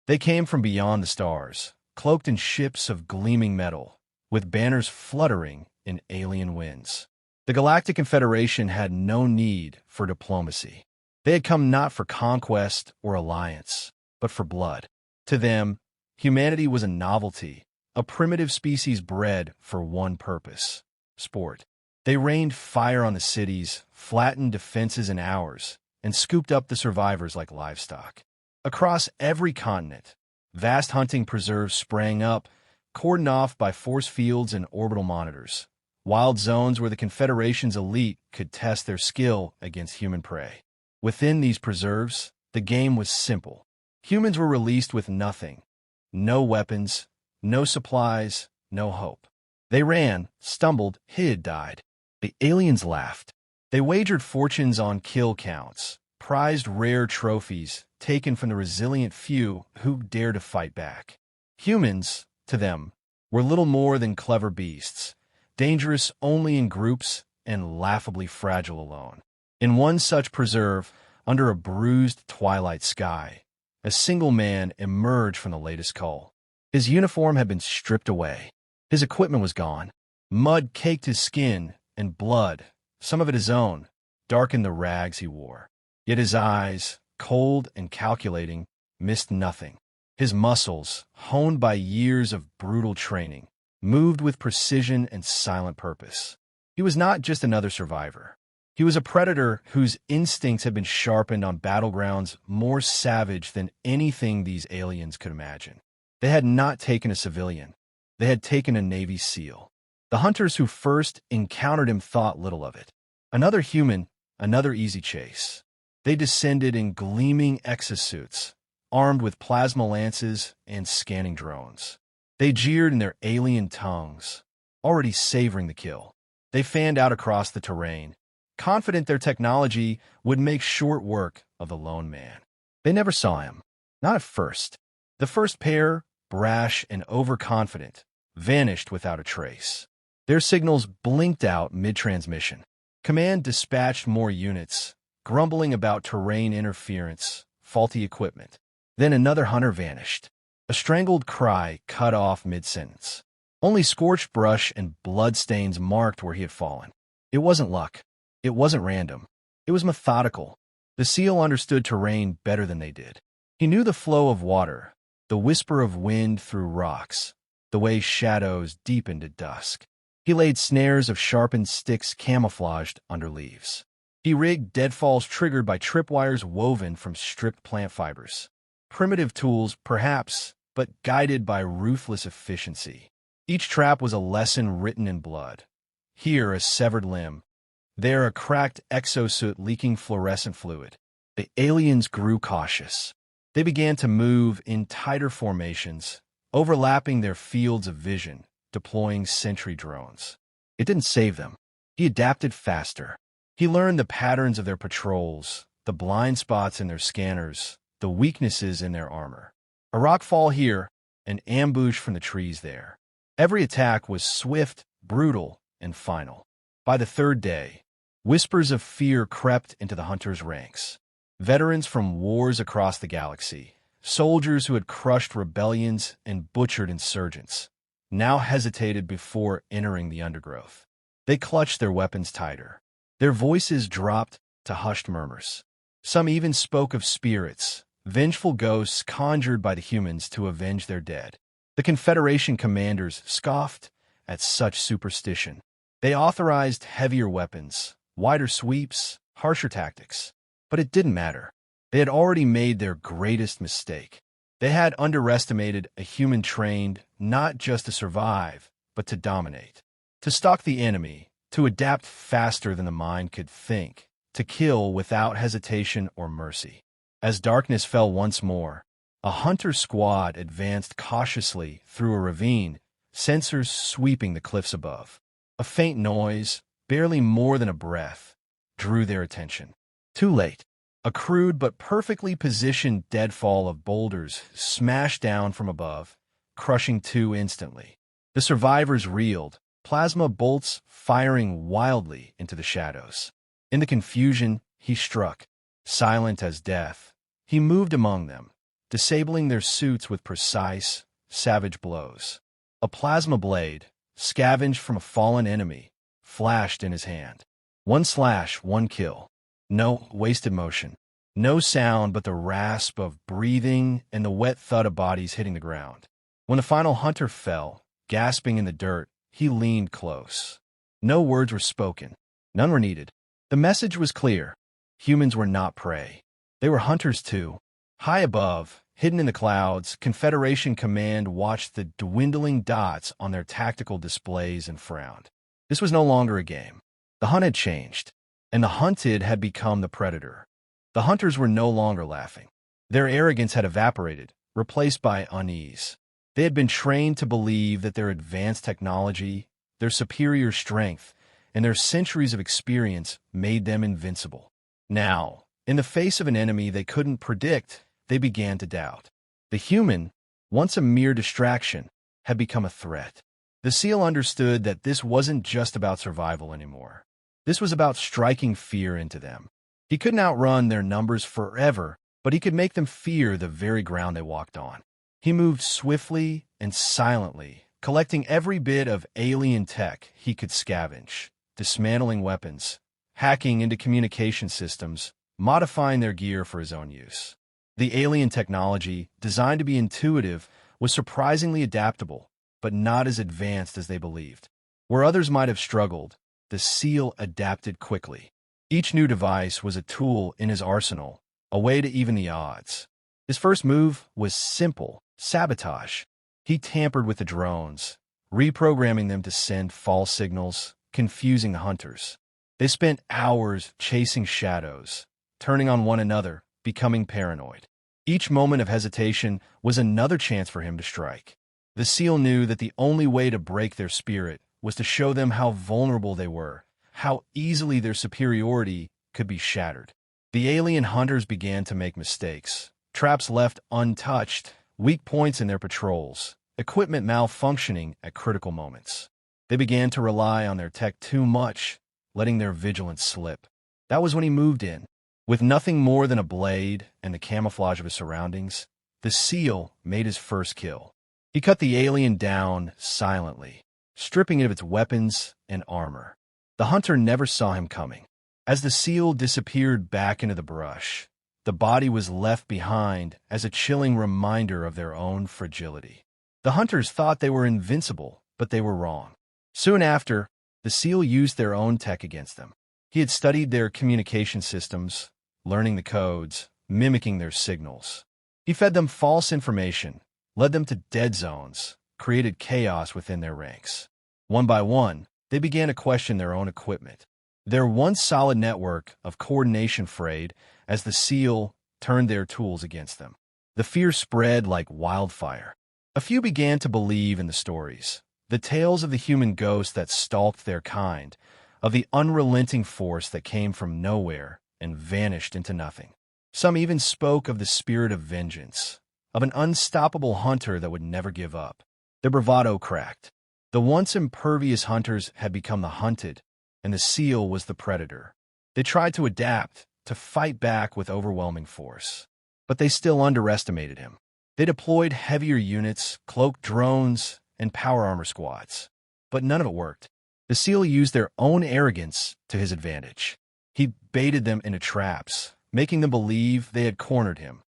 They came from beyond the stars, cloaked in ships of gleaming metal, with banners fluttering in alien winds. The Galactic Confederation had no need for diplomacy. They had come not for conquest or alliance, but for blood. To them, humanity was a novelty, a primitive species bred for one purpose: sport. They rained fire on the cities, flattened defenses in hours, and scooped up the survivors like livestock. Across every continent, vast hunting preserves sprang up, cordoned off by force fields and orbital monitors, wild zones where the Confederation's elite could test their skill against human prey. Within these preserves, the game was simple. Humans were released with nothing: no weapons, no supplies, no hope. They ran, stumbled, hid, died. The aliens laughed. They wagered fortunes on kill counts, prized rare trophies taken from the resilient few who dared to fight back. Humans, to them, were little more than clever beasts, dangerous only in groups and laughably fragile alone. In one such preserve, under a bruised twilight sky, a single man emerged from the latest cull. His uniform had been stripped away. His equipment was gone. Mud caked his skin, and blood, some of it his own, darkened the rags he wore. Yet his eyes, cold and calculating, missed nothing. His muscles, honed by years of brutal training, moved with precision and silent purpose. He was not just another survivor. He was a predator whose instincts had been sharpened on battlegrounds more savage than anything these aliens could imagine. They had not taken a civilian. They had taken a Navy SEAL. The hunters who first encountered him thought little of it. Another human, another easy chase. They descended in gleaming exosuits, armed with plasma lances and scanning drones. They jeered in their alien tongues, already savoring the kill. They fanned out across the terrain, confident their technology would make short work of the lone man. They never saw him, not at first. The first pair, brash and overconfident, vanished without a trace. Their signals blinked out mid-transmission. Command dispatched more units, grumbling about terrain interference, faulty equipment. Then another hunter vanished. A strangled cry cut off mid-sentence. Only scorched brush and bloodstains marked where he had fallen. It wasn't luck. It wasn't random. It was methodical. The SEAL understood terrain better than they did. He knew the flow of water, the whisper of wind through rocks, the way shadows deepened at dusk. He laid snares of sharpened sticks camouflaged under leaves. He rigged deadfalls triggered by tripwires woven from stripped plant fibers. Primitive tools, perhaps, but guided by ruthless efficiency. Each trap was a lesson written in blood. Here a severed limb, there a cracked exosuit leaking fluorescent fluid. The aliens grew cautious. They began to move in tighter formations, overlapping their fields of vision, deploying sentry drones. It didn't save them. He adapted faster. He learned the patterns of their patrols, the blind spots in their scanners, the weaknesses in their armor. A rockfall here, an ambush from the trees there. Every attack was swift, brutal, and final. By the third day, whispers of fear crept into the hunters' ranks. Veterans from wars across the galaxy, soldiers who had crushed rebellions and butchered insurgents, now hesitated before entering the undergrowth. They clutched their weapons tighter. Their voices dropped to hushed murmurs. Some even spoke of spirits, vengeful ghosts conjured by the humans to avenge their dead. The Confederation commanders scoffed at such superstition. They authorized heavier weapons, wider sweeps, harsher tactics. But it didn't matter. They had already made their greatest mistake. They had underestimated a human trained not just to survive, but to dominate. To stalk the enemy, to adapt faster than the mind could think, to kill without hesitation or mercy. As darkness fell once more, a hunter squad advanced cautiously through a ravine, sensors sweeping the cliffs above. A faint noise, barely more than a breath, drew their attention. Too late. A crude but perfectly positioned deadfall of boulders smashed down from above, crushing two instantly. The survivors reeled, plasma bolts firing wildly into the shadows. In the confusion, he struck. Silent as death, he moved among them, disabling their suits with precise, savage blows. A plasma blade, scavenged from a fallen enemy, flashed in his hand. One slash, one kill. No wasted motion. No sound but the rasp of breathing and the wet thud of bodies hitting the ground. When the final hunter fell, gasping in the dirt, he leaned close. No words were spoken. None were needed. The message was clear. Humans were not prey. They were hunters too. High above, hidden in the clouds, Confederation Command watched the dwindling dots on their tactical displays and frowned. This was no longer a game. The hunt had changed, and the hunted had become the predator. The hunters were no longer laughing. Their arrogance had evaporated, replaced by unease. They had been trained to believe that their advanced technology, their superior strength, and their centuries of experience made them invincible. Now, in the face of an enemy they couldn't predict, they began to doubt. The human, once a mere distraction, had become a threat. The SEAL understood that this wasn't just about survival anymore. This was about striking fear into them. He couldn't outrun their numbers forever, but he could make them fear the very ground they walked on. He moved swiftly and silently, collecting every bit of alien tech he could scavenge, dismantling weapons, hacking into communication systems, modifying their gear for his own use. The alien technology, designed to be intuitive, was surprisingly adaptable, but not as advanced as they believed. Where others might have struggled, the SEAL adapted quickly. Each new device was a tool in his arsenal, a way to even the odds. His first move was simple: sabotage. He tampered with the drones, reprogramming them to send false signals, confusing the hunters. They spent hours chasing shadows, turning on one another, becoming paranoid. Each moment of hesitation was another chance for him to strike. The SEAL knew that the only way to break their spirit was to show them how vulnerable they were, how easily their superiority could be shattered. The alien hunters began to make mistakes. Traps left untouched, weak points in their patrols, equipment malfunctioning at critical moments. They began to rely on their tech too much, letting their vigilance slip. That was when he moved in. With nothing more than a blade and the camouflage of his surroundings, the SEAL made his first kill. He cut the alien down silently, stripping it of its weapons and armor. The hunter never saw him coming. As the SEAL disappeared back into the brush, the body was left behind as a chilling reminder of their own fragility. The hunters thought they were invincible, but they were wrong. Soon after, the SEAL used their own tech against them. He had studied their communication systems, learning the codes, mimicking their signals. He fed them false information, led them to dead zones, created chaos within their ranks. One by one, they began to question their own equipment. Their once solid network of coordination frayed as the SEAL turned their tools against them. The fear spread like wildfire. A few began to believe in the stories, the tales of the human ghost that stalked their kind, of the unrelenting force that came from nowhere and vanished into nothing. Some even spoke of the spirit of vengeance, of an unstoppable hunter that would never give up. Their bravado cracked. The once impervious hunters had become the hunted, and the SEAL was the predator. They tried to adapt, to fight back with overwhelming force. But they still underestimated him. They deployed heavier units, cloaked drones, and power armor squads. But none of it worked. The SEAL used their own arrogance to his advantage. He baited them into traps, making them believe they had cornered him,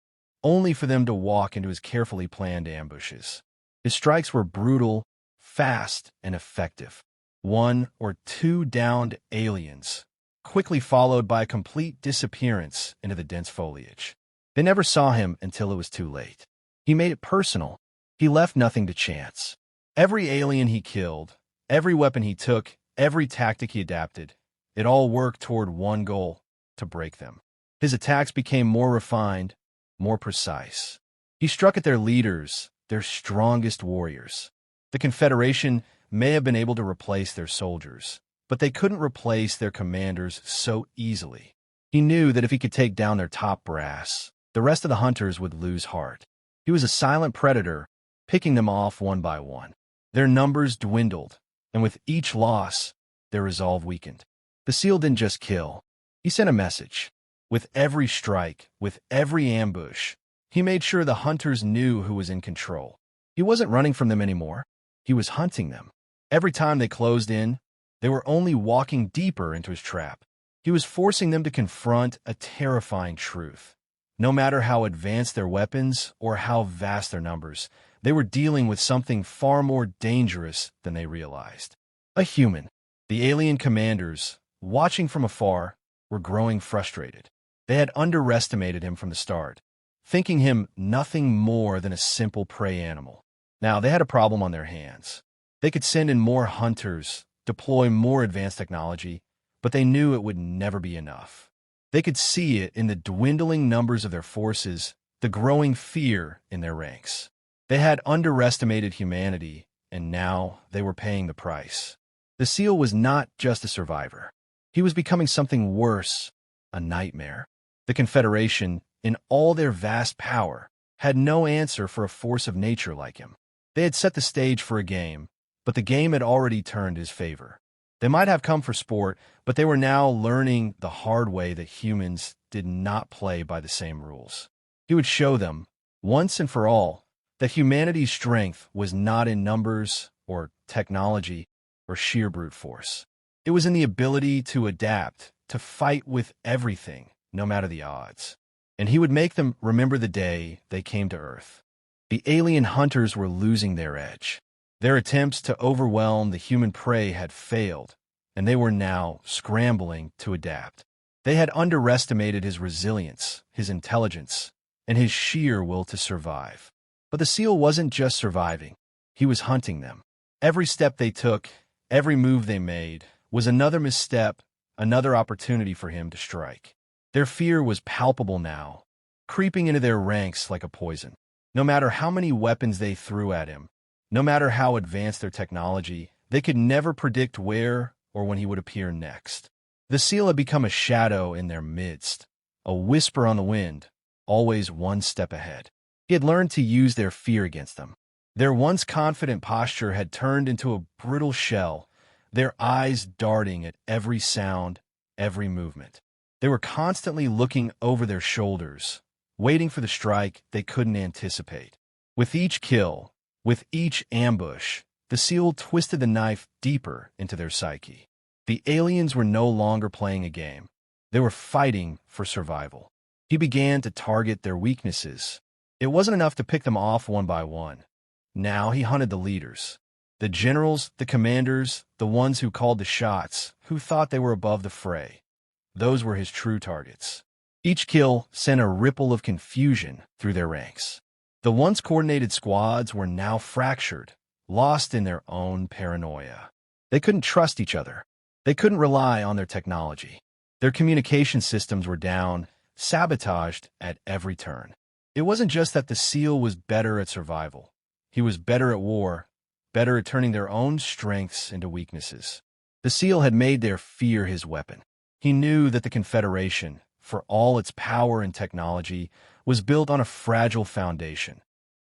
only for them to walk into his carefully planned ambushes. His strikes were brutal, fast, and effective. One or two downed aliens, quickly followed by a complete disappearance into the dense foliage. They never saw him until it was too late. He made it personal. He left nothing to chance. Every alien he killed, every weapon he took, every tactic he adapted, it all worked toward one goal: to break them. His attacks became more refined, more precise. He struck at their leaders, their strongest warriors. The Confederation may have been able to replace their soldiers, but they couldn't replace their commanders so easily. He knew that if he could take down their top brass, the rest of the hunters would lose heart. He was a silent predator, picking them off one by one. Their numbers dwindled, and with each loss, their resolve weakened. The SEAL didn't just kill. He sent a message. With every strike, with every ambush, He made sure the hunters knew who was in control. He wasn't running from them anymore. He was hunting them. Every time they closed in, they were only walking deeper into his trap. He was forcing them to confront a terrifying truth. No matter how advanced their weapons or how vast their numbers, they were dealing with something far more dangerous than they realized. A human. The alien commanders, watching from afar, were growing frustrated. They had underestimated him from the start, thinking him nothing more than a simple prey animal. Now, they had a problem on their hands. They could send in more hunters, deploy more advanced technology, but they knew it would never be enough. They could see it in the dwindling numbers of their forces, the growing fear in their ranks. They had underestimated humanity, and now they were paying the price. The SEAL was not just a survivor. He was becoming something worse, a nightmare. The Confederation, in all their vast power, had no answer for a force of nature like him. They had set the stage for a game, but the game had already turned his favor. They might have come for sport, but they were now learning the hard way that humans did not play by the same rules. He would show them, once and for all, that humanity's strength was not in numbers or technology or sheer brute force. It was in the ability to adapt, to fight with everything, no matter the odds. And he would make them remember the day they came to Earth. The alien hunters were losing their edge. Their attempts to overwhelm the human prey had failed, and they were now scrambling to adapt. They had underestimated his resilience, his intelligence, and his sheer will to survive. But the SEAL wasn't just surviving. He was hunting them. Every step they took, every move they made, was another misstep, another opportunity for him to strike. Their fear was palpable now, creeping into their ranks like a poison. No matter how many weapons they threw at him, no matter how advanced their technology, they could never predict where or when he would appear next. The SEAL had become a shadow in their midst, a whisper on the wind, always one step ahead. He had learned to use their fear against them. Their once confident posture had turned into a brittle shell, their eyes darting at every sound, every movement. They were constantly looking over their shoulders, waiting for the strike they couldn't anticipate. With each kill, with each ambush, the SEAL twisted the knife deeper into their psyche. The aliens were no longer playing a game. They were fighting for survival. He began to target their weaknesses. It wasn't enough to pick them off one by one. Now he hunted the leaders. The generals, the commanders, the ones who called the shots, who thought they were above the fray. Those were his true targets. Each kill sent a ripple of confusion through their ranks. The once coordinated squads were now fractured, lost in their own paranoia. They couldn't trust each other. They couldn't rely on their technology. Their communication systems were down, sabotaged at every turn. It wasn't just that the SEAL was better at survival. He was better at war, better at turning their own strengths into weaknesses. The SEAL had made their fear his weapon. He knew that the Confederation, for all its power and technology, was built on a fragile foundation,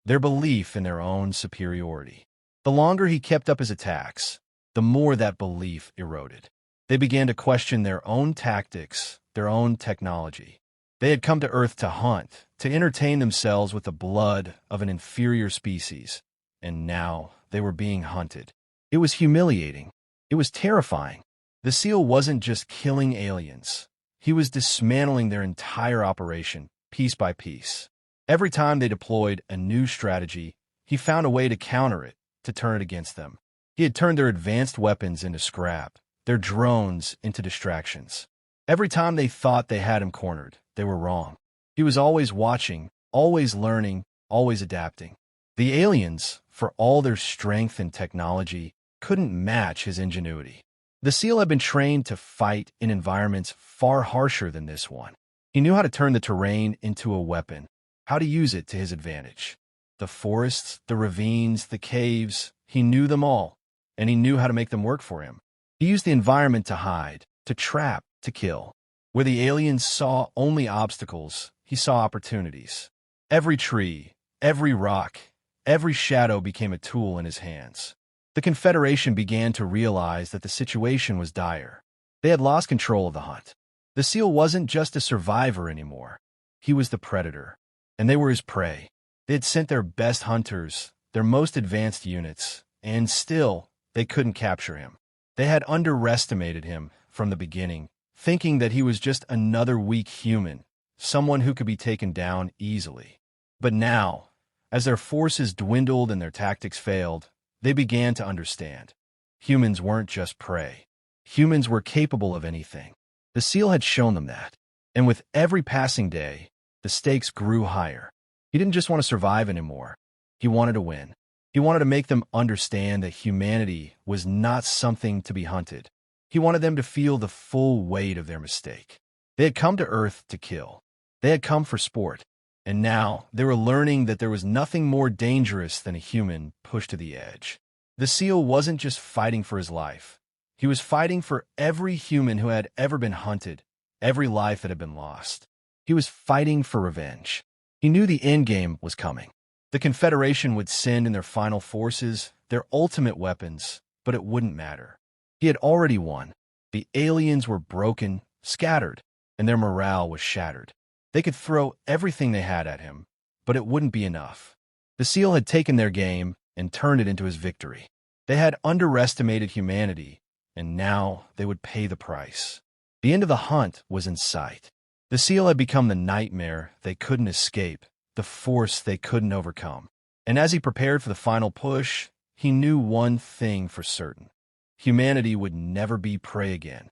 their belief in their own superiority. The longer he kept up his attacks, the more that belief eroded. They began to question their own tactics, their own technology. They had come to Earth to hunt, to entertain themselves with the blood of an inferior species, and now they were being hunted. It was humiliating. It was terrifying. The SEAL wasn't just killing aliens. He was dismantling their entire operation, piece by piece. Every time they deployed a new strategy, he found a way to counter it, to turn it against them. He had turned their advanced weapons into scrap, their drones into distractions. Every time they thought they had him cornered, they were wrong. He was always watching, always learning, always adapting. The aliens, for all their strength and technology, couldn't match his ingenuity. The SEAL had been trained to fight in environments far harsher than this one. He knew how to turn the terrain into a weapon, how to use it to his advantage. The forests, the ravines, the caves, he knew them all, and he knew how to make them work for him. He used the environment to hide, to trap, to kill. Where the aliens saw only obstacles, he saw opportunities. Every tree, every rock, every shadow became a tool in his hands. The Confederation began to realize that the situation was dire. They had lost control of the hunt. The SEAL wasn't just a survivor anymore. He was the predator. and they were his prey. They had sent their best hunters, their most advanced units, and still, they couldn't capture him. They had underestimated him from the beginning, thinking that he was just another weak human, someone who could be taken down easily. But now, as their forces dwindled and their tactics failed, they began to understand. Humans weren't just prey. Humans were capable of anything. The SEAL had shown them that. And with every passing day, the stakes grew higher. He didn't just want to survive anymore. He wanted to win. He wanted to make them understand that humanity was not something to be hunted. He wanted them to feel the full weight of their mistake. They had come to Earth to kill. They had come for sport. And now they were learning that there was nothing more dangerous than a human pushed to the edge. The SEAL wasn't just fighting for his life. He was fighting for every human who had ever been hunted, every life that had been lost. He was fighting for revenge. He knew the endgame was coming. The Confederation would send in their final forces, their ultimate weapons, but it wouldn't matter. He had already won. The aliens were broken, scattered, and their morale was shattered. They could throw everything they had at him, but it wouldn't be enough. The SEAL had taken their game and turned it into his victory. They had underestimated humanity, and now they would pay the price. The end of the hunt was in sight. The SEAL had become the nightmare they couldn't escape, the force they couldn't overcome. And as he prepared for the final push, he knew one thing for certain. Humanity would never be prey again.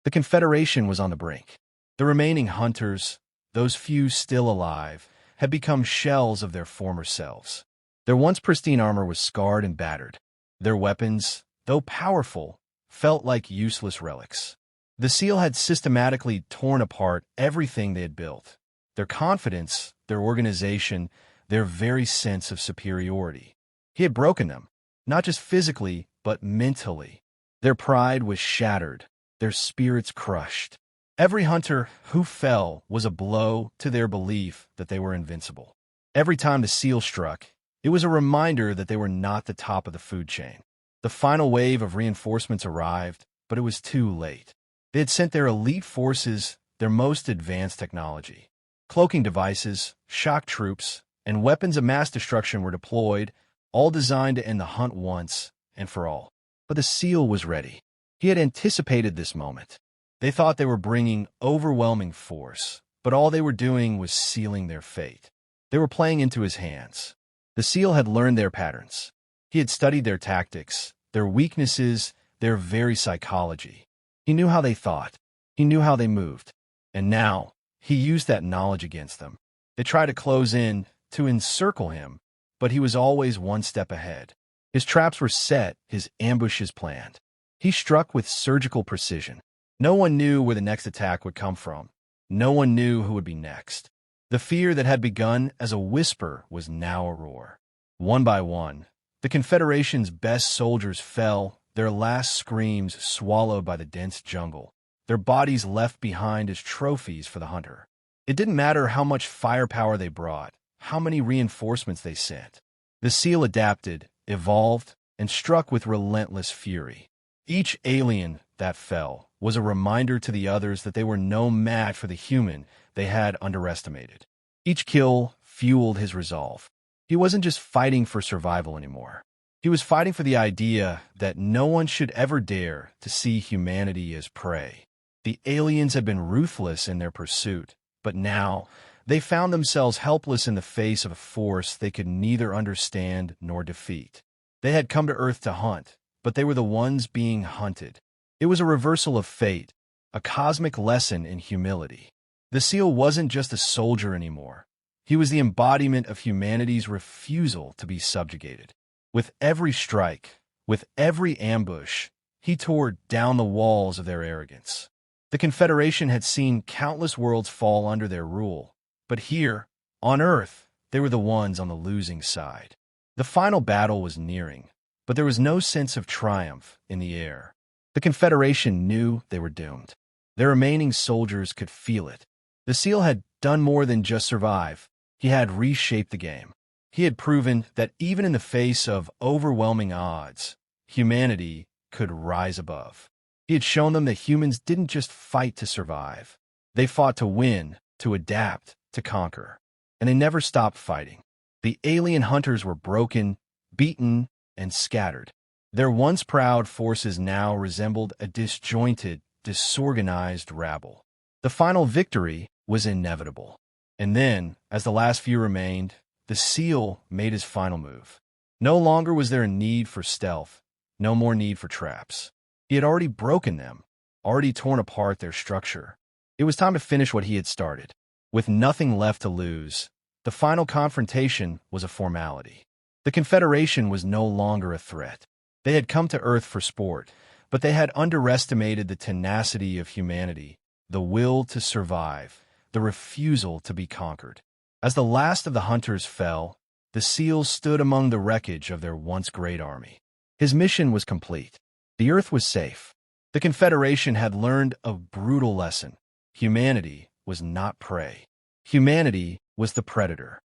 The Confederation was on the brink. The remaining hunters, those few still alive, had become shells of their former selves. Their once pristine armor was scarred and battered. Their weapons, though powerful, felt like useless relics. The SEAL had systematically torn apart everything they had built. Their confidence, their organization, their very sense of superiority. He had broken them, not just physically, but mentally. Their pride was shattered, their spirits crushed. Every hunter who fell was a blow to their belief that they were invincible. Every time the SEAL struck, it was a reminder that they were not the top of the food chain. The final wave of reinforcements arrived, but it was too late. They had sent their elite forces, their most advanced technology. Cloaking devices, shock troops, and weapons of mass destruction were deployed, all designed to end the hunt once and for all. But the SEAL was ready. He had anticipated this moment. They thought they were bringing overwhelming force, but all they were doing was sealing their fate. They were playing into his hands. The SEAL had learned their patterns. He had studied their tactics, their weaknesses, their very psychology. He knew how they thought. He knew how they moved. And now, he used that knowledge against them. They tried to close in, to encircle him, but he was always one step ahead. His traps were set, his ambushes planned. He struck with surgical precision. No one knew where the next attack would come from. No one knew who would be next. The fear that had begun as a whisper was now a roar. One by one, the Confederation's best soldiers fell, their last screams swallowed by the dense jungle, their bodies left behind as trophies for the hunter. It didn't matter how much firepower they brought, how many reinforcements they sent. The SEAL adapted, evolved, and struck with relentless fury. Each alien that fell was a reminder to the others that they were no match for the human they had underestimated. Each kill fueled his resolve. He wasn't just fighting for survival anymore. He was fighting for the idea that no one should ever dare to see humanity as prey. The aliens had been ruthless in their pursuit, but now they found themselves helpless in the face of a force they could neither understand nor defeat. They had come to Earth to hunt, but they were the ones being hunted. It was a reversal of fate, a cosmic lesson in humility. The SEAL wasn't just a soldier anymore. He was the embodiment of humanity's refusal to be subjugated. With every strike, with every ambush, he tore down the walls of their arrogance. The Confederation had seen countless worlds fall under their rule, but here, on Earth, they were the ones on the losing side. The final battle was nearing, but there was no sense of triumph in the air. The Confederation knew they were doomed. Their remaining soldiers could feel it. The SEAL had done more than just survive. He had reshaped the game. He had proven that even in the face of overwhelming odds, humanity could rise above. He had shown them that humans didn't just fight to survive. They fought to win, to adapt, to conquer. and they never stopped fighting. The alien hunters were broken, beaten, and scattered. Their once proud forces now resembled a disjointed, disorganized rabble. The final victory was inevitable. And then, as the last few remained, the SEAL made his final move. No longer was there a need for stealth, no more need for traps. He had already broken them, already torn apart their structure. It was time to finish what he had started. With nothing left to lose, the final confrontation was a formality. The Confederation was no longer a threat. They had come to Earth for sport, but they had underestimated the tenacity of humanity, the will to survive, the refusal to be conquered. As the last of the hunters fell, the SEALs stood among the wreckage of their once great army. His mission was complete. The Earth was safe. The Confederation had learned a brutal lesson. Humanity was not prey. Humanity was the predator.